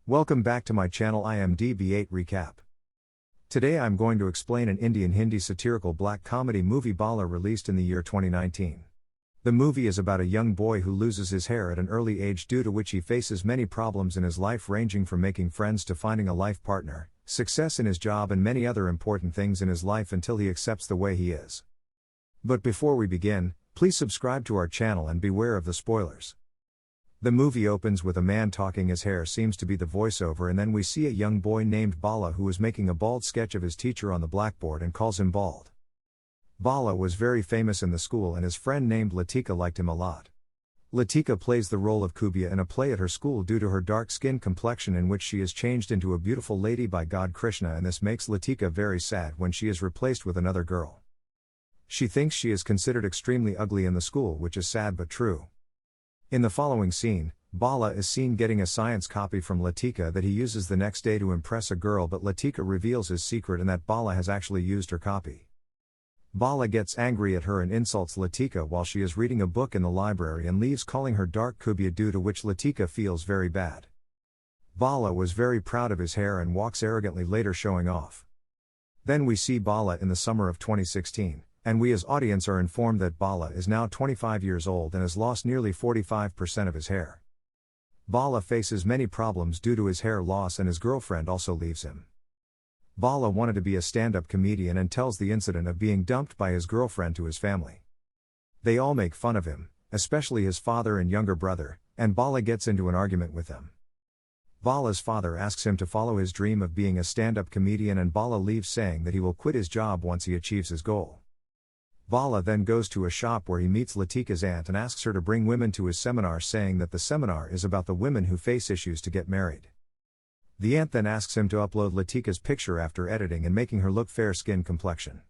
Welcome back to my channel IMDb 8 Recap. Today I'm going to explain an Indian Hindi satirical black comedy movie Bala released in the year 2019. The movie is about a young boy who loses his hair at an early age due to which he faces many problems in his life ranging from making friends to finding a life partner, success in his job and many other important things in his life until he accepts the way he is. But before we begin, please subscribe to our channel and beware of the spoilers. The movie opens with a man talking. His hair seems to be the voiceover, and then we see a young boy named Bala who is making a bald sketch of his teacher on the blackboard and calls him bald. Bala was very famous in the school and his friend named Latika liked him a lot. Latika plays the role of Kubia in a play at her school due to her dark skin complexion, in which she is changed into a beautiful lady by God Krishna, and this makes Latika very sad when she is replaced with another girl. She thinks she is considered extremely ugly in the school, which is sad but true. In the following scene, Bala is seen getting a science copy from Latika that he uses the next day to impress a girl, but Latika reveals his secret and that Bala has actually used her copy. Bala gets angry at her and insults Latika while she is reading a book in the library and leaves, calling her dark Kubia, due to which Latika feels very bad. Bala was very proud of his hair and walks arrogantly later, showing off. Then we see Bala in the summer of 2016. And we as audience are informed that Bala is now 25 years old and has lost nearly 45% of his hair. Bala faces many problems due to his hair loss, and his girlfriend also leaves him. Bala wanted to be a stand-up comedian and tells the incident of being dumped by his girlfriend to his family. They all make fun of him, especially his father and younger brother, and Bala gets into an argument with them. Bala's father asks him to follow his dream of being a stand-up comedian, and Bala leaves saying that he will quit his job once he achieves his goal. Bala then goes to a shop where he meets Latika's aunt and asks her to bring women to his seminar, saying that the seminar is about the women who face issues to get married. The aunt then asks him to upload Latika's picture after editing and making her look fair skin complexion.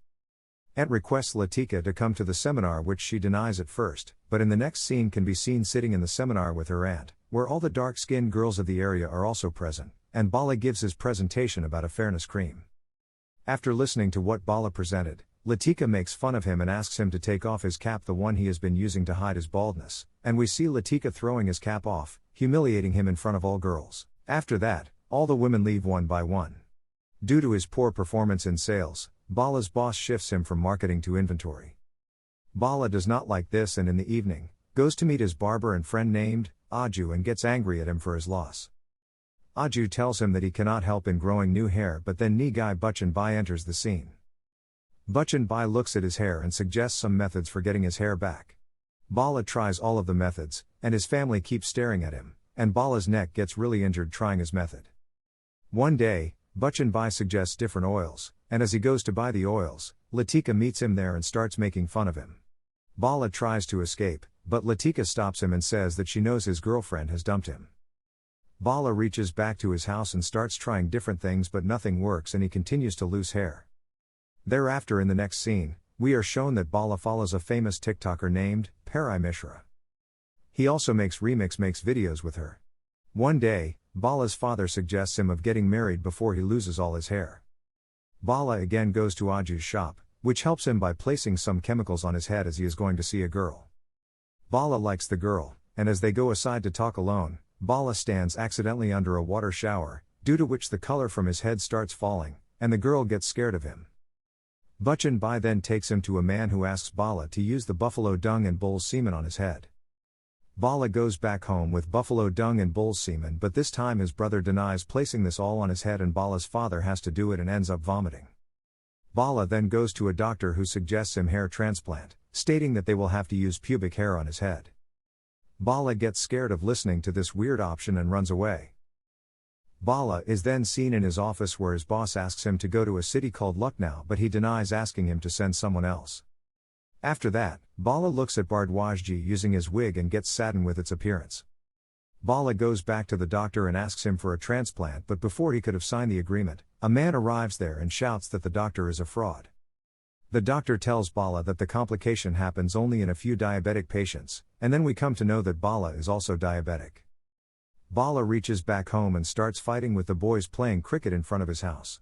Aunt requests Latika to come to the seminar, which she denies at first, but in the next scene can be seen sitting in the seminar with her aunt, where all the dark-skinned girls of the area are also present, and Bala gives his presentation about a fairness cream. After listening to what Bala presented, Latika makes fun of him and asks him to take off his cap, the one he has been using to hide his baldness, and we see Latika throwing his cap off, humiliating him in front of all girls. After that, all the women leave one by one. Due to his poor performance in sales, Bala's boss shifts him from marketing to inventory. Bala does not like this and in the evening, goes to meet his barber and friend named Aju and gets angry at him for his loss. Aju tells him that he cannot help in growing new hair, but then Nigai Bachchan Bai enters the scene. Bachchan Bai looks at his hair and suggests some methods for getting his hair back. Bala tries all of the methods, and his family keeps staring at him, and Bala's neck gets really injured trying his method. One day, Bachchan Bai suggests different oils, and as he goes to buy the oils, Latika meets him there and starts making fun of him. Bala tries to escape, but Latika stops him and says that she knows his girlfriend has dumped him. Bala reaches back to his house and starts trying different things, but nothing works and he continues to lose hair. Thereafter, in the next scene, we are shown that Bala follows a famous TikToker named Parai Mishra. He also makes videos with her. One day, Bala's father suggests him of getting married before he loses all his hair. Bala again goes to Aju's shop, which helps him by placing some chemicals on his head as he is going to see a girl. Bala likes the girl, and as they go aside to talk alone, Bala stands accidentally under a water shower, due to which the color from his head starts falling, and the girl gets scared of him. Bachchan Bai then takes him to a man who asks Bala to use the buffalo dung and bull's semen on his head. Bala goes back home with buffalo dung and bull's semen, but this time his brother denies placing this all on his head and Bala's father has to do it and ends up vomiting. Bala then goes to a doctor who suggests him hair transplant, stating that they will have to use pubic hair on his head. Bala gets scared of listening to this weird option and runs away. Bala is then seen in his office where his boss asks him to go to a city called Lucknow, but he denies asking him to send someone else. After that, Bala looks at Bhardwajji using his wig and gets saddened with its appearance. Bala goes back to the doctor and asks him for a transplant, but before he could have signed the agreement, a man arrives there and shouts that the doctor is a fraud. The doctor tells Bala that the complication happens only in a few diabetic patients, and then we come to know that Bala is also diabetic. Bala reaches back home and starts fighting with the boys playing cricket in front of his house.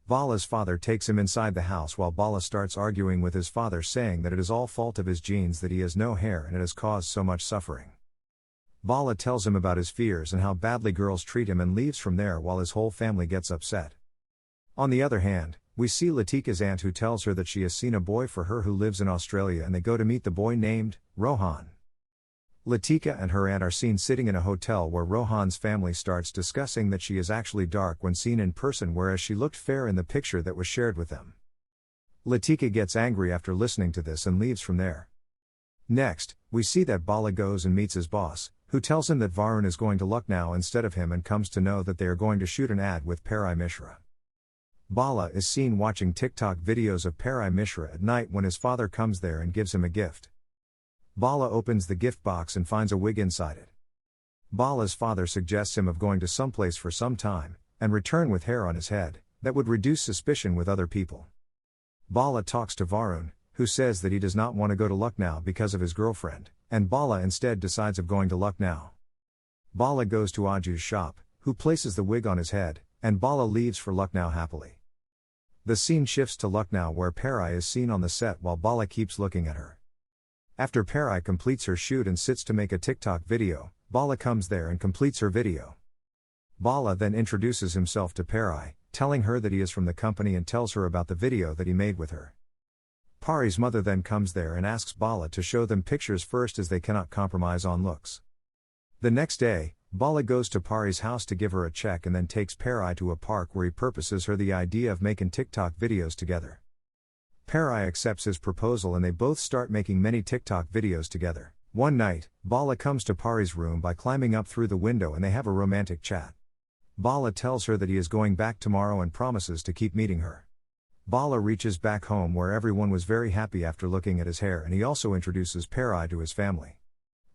Bala's father takes him inside the house while Bala starts arguing with his father, saying that it is all fault of his genes that he has no hair and it has caused so much suffering. Bala tells him about his fears and how badly girls treat him and leaves from there while his whole family gets upset. On the other hand, we see Latika's aunt who tells her that she has seen a boy for her who lives in Australia, and they go to meet the boy named Rohan. Latika and her aunt are seen sitting in a hotel where Rohan's family starts discussing that she is actually dark when seen in person, whereas she looked fair in the picture that was shared with them. Latika gets angry after listening to this and leaves from there. Next, we see that Bala goes and meets his boss, who tells him that Varun is going to Lucknow instead of him and comes to know that they are going to shoot an ad with Parai Mishra. Bala is seen watching TikTok videos of Parai Mishra at night when his father comes there and gives him a gift. Bala opens the gift box and finds a wig inside it. Bala's father suggests him of going to someplace for some time, and return with hair on his head, that would reduce suspicion with other people. Bala talks to Varun, who says that he does not want to go to Lucknow because of his girlfriend, and Bala instead decides of going to Lucknow. Bala goes to Aju's shop, who places the wig on his head, and Bala leaves for Lucknow happily. The scene shifts to Lucknow where Parai is seen on the set while Bala keeps looking at her. After Parai completes her shoot and sits to make a TikTok video, Bala comes there and completes her video. Bala then introduces himself to Parai, telling her that he is from the company and tells her about the video that he made with her. Pari's mother then comes there and asks Bala to show them pictures first as they cannot compromise on looks. The next day, Bala goes to Pari's house to give her a check and then takes Parai to a park where he purposes her the idea of making TikTok videos together. Parai accepts his proposal and they both start making many TikTok videos together. One night, Bala comes to Pari's room by climbing up through the window and they have a romantic chat. Bala tells her that he is going back tomorrow and promises to keep meeting her. Bala reaches back home where everyone was very happy after looking at his hair, and he also introduces Parai to his family.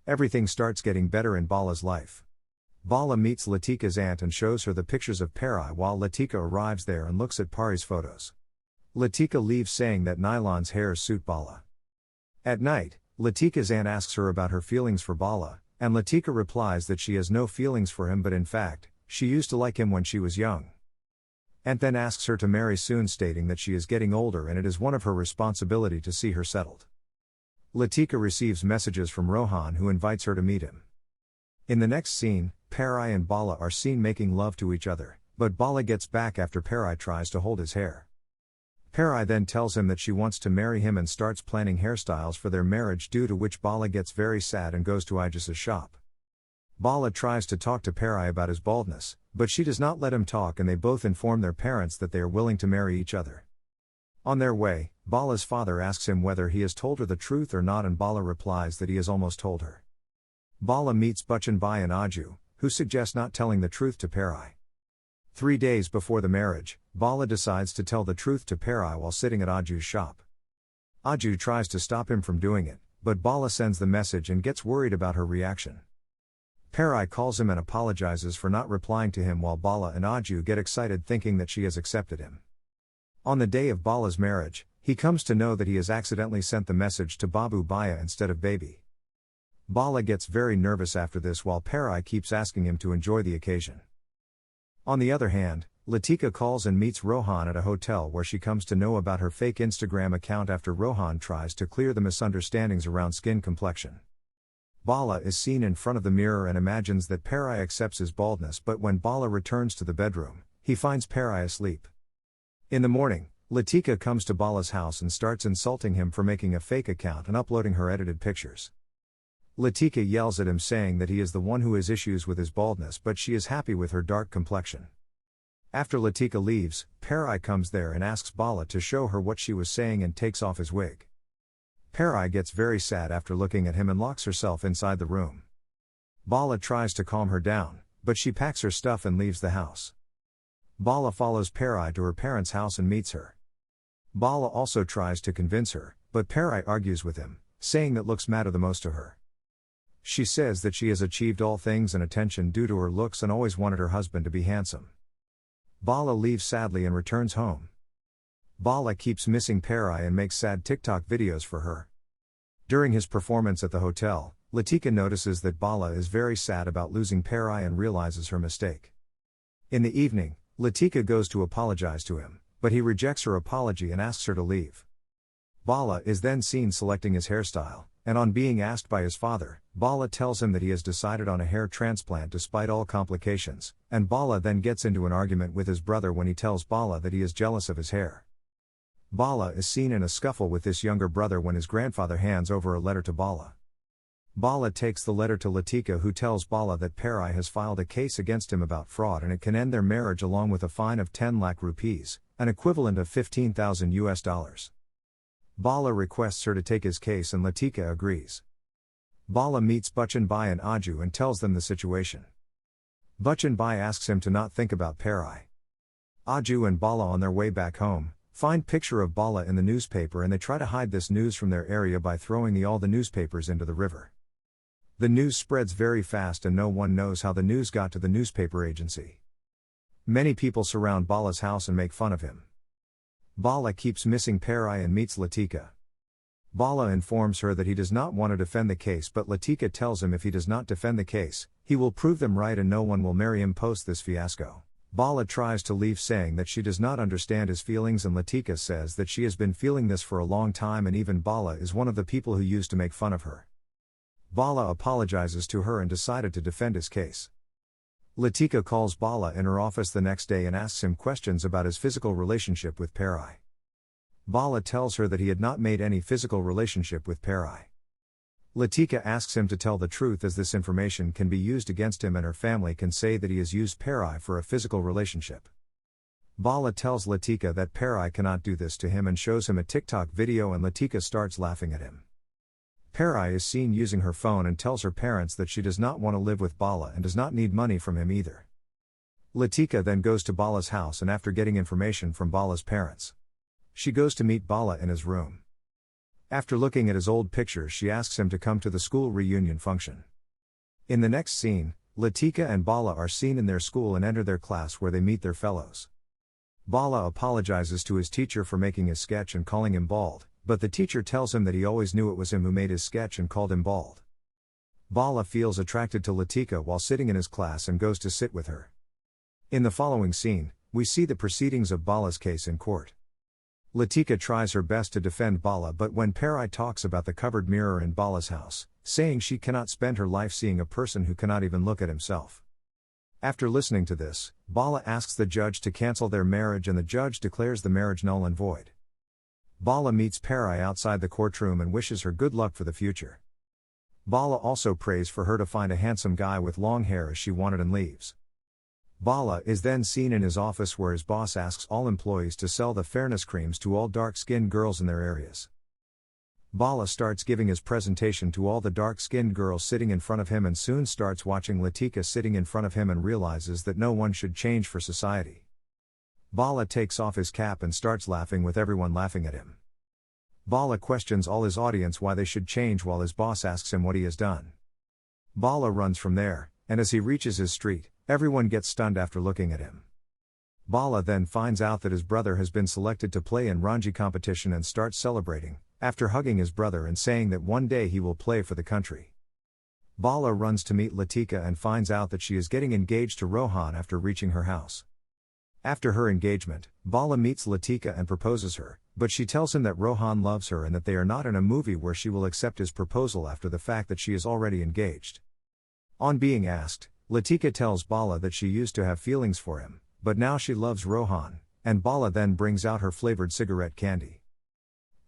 Everything starts getting better in Bala's life. Bala meets Latika's aunt and shows her the pictures of Parai while Latika arrives there and looks at Pari's photos. Latika leaves saying that nylon's hairs suit Bala. At night, Latika's aunt asks her about her feelings for Bala, and Latika replies that she has no feelings for him, but in fact, she used to like him when she was young. Aunt then asks her to marry soon, stating that she is getting older and it is one of her responsibility to see her settled. Latika receives messages from Rohan, who invites her to meet him. In the next scene, Parai and Bala are seen making love to each other, but Bala gets back after Parai tries to hold his hair. Parai then tells him that she wants to marry him and starts planning hairstyles for their marriage, due to which Bala gets very sad and goes to Ajus's shop. Bala tries to talk to Parai about his baldness, but she does not let him talk, and they both inform their parents that they are willing to marry each other. On their way, Bala's father asks him whether he has told her the truth or not, and Bala replies that he has almost told her. Bala meets Bachchan Bhai and Aju, who suggest not telling the truth to Parai. 3 days before the marriage, Bala decides to tell the truth to Parai while sitting at Aju's shop. Aju tries to stop him from doing it, but Bala sends the message and gets worried about her reaction. Parai calls him and apologizes for not replying to him, while Bala and Aju get excited thinking that she has accepted him. On the day of Bala's marriage, he comes to know that he has accidentally sent the message to Babu Bhaiya instead of Baby. Bala gets very nervous after this, while Parai keeps asking him to enjoy the occasion. On the other hand, Latika calls and meets Rohan at a hotel where she comes to know about her fake Instagram account after Rohan tries to clear the misunderstandings around skin complexion. Bala is seen in front of the mirror and imagines that Parai accepts his baldness, but when Bala returns to the bedroom, he finds Parai asleep. In the morning, Latika comes to Bala's house and starts insulting him for making a fake account and uploading her edited pictures. Latika yells at him saying that he is the one who has issues with his baldness, but she is happy with her dark complexion. After Latika leaves, Parai comes there and asks Bala to show her what she was saying and takes off his wig. Parai gets very sad after looking at him and locks herself inside the room. Bala tries to calm her down, but she packs her stuff and leaves the house. Bala follows Parai to her parents' house and meets her. Bala also tries to convince her, but Parai argues with him, saying that looks matter the most to her. She says that she has achieved all things and attention due to her looks and always wanted her husband to be handsome. Bala leaves sadly and returns home. Bala keeps missing Parai and makes sad TikTok videos for her. During his performance at the hotel, Latika notices that Bala is very sad about losing Parai and realizes her mistake. In the evening, Latika goes to apologize to him, but he rejects her apology and asks her to leave. Bala is then seen selecting his hairstyle, and on being asked by his father, Bala tells him that he has decided on a hair transplant despite all complications, and Bala then gets into an argument with his brother when he tells Bala that he is jealous of his hair. Bala is seen in a scuffle with this younger brother when his grandfather hands over a letter to Bala. Bala takes the letter to Latika, who tells Bala that Perai has filed a case against him about fraud and it can end their marriage along with a fine of 10 lakh rupees, an equivalent of $15,000. Bala requests her to take his case and Latika agrees. Bala meets Bachchan Bhai and Aju and tells them the situation. Bachchan Bhai asks him to not think about Perai. Aju and Bala on their way back home find picture of Bala in the newspaper and they try to hide this news from their area by throwing all the newspapers into the river. The news spreads very fast and no one knows how the news got to the newspaper agency. Many people surround Bala's house and make fun of him. Bala keeps missing Perai and meets Latika. Bala informs her that he does not want to defend the case, but Latika tells him if he does not defend the case, he will prove them right and no one will marry him post this fiasco. Bala tries to leave saying that she does not understand his feelings and Latika says that she has been feeling this for a long time and even Bala is one of the people who used to make fun of her. Bala apologizes to her and decided to defend his case. Latika calls Bala in her office the next day and asks him questions about his physical relationship with Perai. Bala tells her that he had not made any physical relationship with Perai. Latika asks him to tell the truth as this information can be used against him and her family can say that he has used Perai for a physical relationship. Bala tells Latika that Perai cannot do this to him and shows him a TikTok video and Latika starts laughing at him. Perai is seen using her phone and tells her parents that she does not want to live with Bala and does not need money from him either. Latika then goes to Bala's house and after getting information from Bala's parents, she goes to meet Bala in his room. After looking at his old pictures, she asks him to come to the school reunion function. In the next scene, Latika and Bala are seen in their school and enter their class where they meet their fellows. Bala apologizes to his teacher for making his sketch and calling him bald, but the teacher tells him that he always knew it was him who made his sketch and called him bald. Bala feels attracted to Latika while sitting in his class and goes to sit with her. In the following scene, we see the proceedings of Bala's case in court. Latika tries her best to defend Bala, but when Perai talks about the covered mirror in Bala's house, saying she cannot spend her life seeing a person who cannot even look at himself. After listening to this, Bala asks the judge to cancel their marriage and the judge declares the marriage null and void. Bala meets Perai outside the courtroom and wishes her good luck for the future. Bala also prays for her to find a handsome guy with long hair as she wanted and leaves. Bala is then seen in his office where his boss asks all employees to sell the fairness creams to all dark-skinned girls in their areas. Bala starts giving his presentation to all the dark-skinned girls sitting in front of him and soon starts watching Latika sitting in front of him and realizes that no one should change for society. Bala takes off his cap and starts laughing with everyone laughing at him. Bala questions all his audience why they should change while his boss asks him what he has done. Bala runs from there, and as he reaches his street, everyone gets stunned after looking at him. Bala then finds out that his brother has been selected to play in Ranji competition and starts celebrating, after hugging his brother and saying that one day he will play for the country. Bala runs to meet Latika and finds out that she is getting engaged to Rohan after reaching her house. After her engagement, Bala meets Latika and proposes her, but she tells him that Rohan loves her and that they are not in a movie where she will accept his proposal after the fact that she is already engaged. On being asked, Latika tells Bala that she used to have feelings for him, but now she loves Rohan, and Bala then brings out her flavored cigarette candy.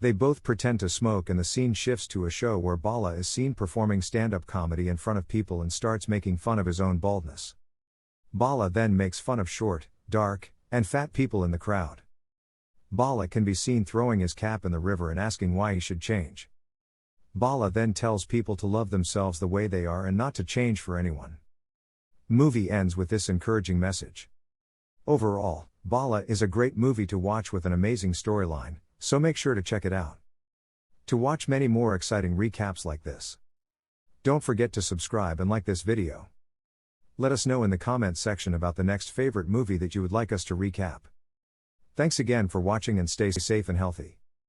They both pretend to smoke and the scene shifts to a show where Bala is seen performing stand-up comedy in front of people and starts making fun of his own baldness. Bala then makes fun of short, dark, and fat people in the crowd. Bala can be seen throwing his cap in the river and asking why he should change. Bala then tells people to love themselves the way they are and not to change for anyone. Movie ends with this encouraging message. Overall, Bala is a great movie to watch with an amazing storyline, so make sure to check it out. To watch many more exciting recaps like this, don't forget to subscribe and like this video. Let us know in the comments section about the next favorite movie that you would like us to recap. Thanks again for watching and stay safe and healthy.